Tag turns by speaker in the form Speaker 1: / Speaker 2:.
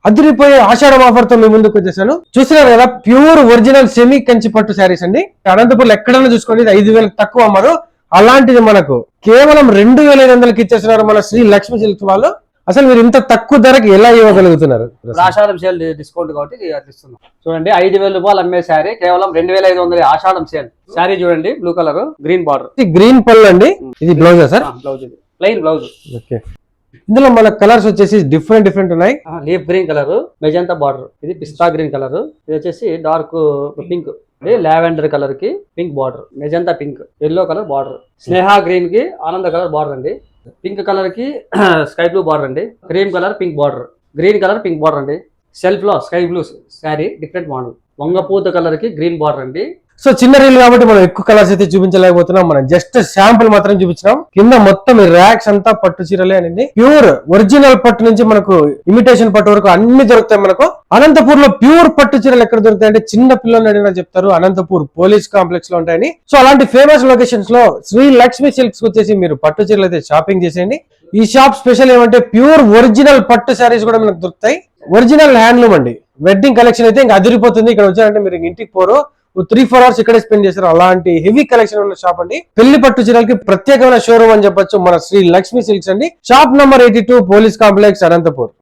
Speaker 1: అదిరిపోయే ఆషాఢం ఆఫర్ తో మీ ముందుకు వచ్చేసాను. చూస్తున్నారు కదా, ప్యూర్ ఒరిజినల్ సెమీ కంచి పట్టు శారీస్ అండి. అనంతపురంలో ఎక్కడైనా చూసుకోండి 5,000 తక్కువ అమ్మారు. అలాంటిది మనకు కేవలం 2,500కి ఇచ్చేస్తున్నారు మన శ్రీ లక్ష్మీ సిల్క్స్ వాళ్ళు. అసలు మీరు ఇంత తక్కువ ధరకి ఎలా ఇవ్వగలుగుతున్నారు?
Speaker 2: ఆషాఢం సేల్ డిస్కౌంట్ కాబట్టి ఇస్తున్నాం. చూడండి 5,000 రూపాయలు అమ్మే శారీ కేవలం 2,500 ఆషాఢం సేల్. శారీ చూడండి, blue colour green border,
Speaker 1: green pallu అండి. ఇది బ్లౌజా sir?
Speaker 2: Blouse, plain blouse.
Speaker 1: Okay, ఇందులో మన కలర్స్ వచ్చేసి డిఫరెంట్ ఉన్నాయి.
Speaker 2: Leaf green colour, magenta border, ఇది పిస్తా గ్రీన్ కలర్, ఇది వచ్చేసి డార్క్ పింక్, లావెండర్ కలర్ కి pink border, magenta pink, yellow colour border, స్నేహ గ్రీన్ కి ఆనంద కలర్ బార్డర్ అండి, పింక్ కలర్ కి స్కై బ్లూ బార్డర్ అండి, cream colour pink border, green colour pink border అండి, సెల్ఫ్ లో sky blue sari different model, వంగపూత కలర్ కి గ్రీన్ బార్డర్ అండి.
Speaker 1: సో చిన్న రీల్ కాబట్టి మనం ఎక్కువ కలర్స్ అయితే చూపించలేకపోతున్నాం. మనం జస్ట్ శాంపుల్ మాత్రం చూపించినాం. కింద మొత్తం ఈ ర్యాక్స్ అంతా పట్టు చీరలే అండి. ప్యూర్ ఒరిజినల్ పట్టు నుంచి మనకు ఇమిటేషన్ పట్టు వరకు అన్ని దొరుకుతాయి మనకు. అనంతపూర్ లో ప్యూర్ పట్టు చీరలు ఎక్కడ దొరుకుతాయి అంటే చిన్న పిల్లలు అడిగినా చెప్తారు, అనంతపూర్ పోలీస్ కాంప్లెక్స్ లో ఉంటాయని. సో అలాంటి ఫేమస్ లొకేషన్స్ లో శ్రీ లక్ష్మీ సిల్క్స్ వచ్చేసి మీరు పట్టు చీరలు అయితే షాపింగ్ చేసేయండి. ఈ షాప్ స్పెషల్ ఏమంటే ప్యూర్ ఒరిజినల్ పట్టు శారీస్ కూడా మనకు దొరుకుతాయి. ఒరిజినల్ హ్యాండ్లూమ్ అండి. వెడ్డింగ్ కలెక్షన్ అయితే ఇంకా అదిరిపోతుంది. ఇక్కడ వచ్చారంటే మీరు ఇంటికి పోరు, 3-4 అవర్స్ ఇక్కడే స్పెండ్ చేస్తారు. అలాంటి హెవీ కలెక్షన్ ఉన్న షాప్ అండి. పెళ్లి పట్టు చీరలకి ప్రత్యేకమైన షోరూమ్ అని చెప్పొచ్చు మన శ్రీ లక్ష్మీ సిల్క్స్ అండి. Shop number 82 police complex Anantapur.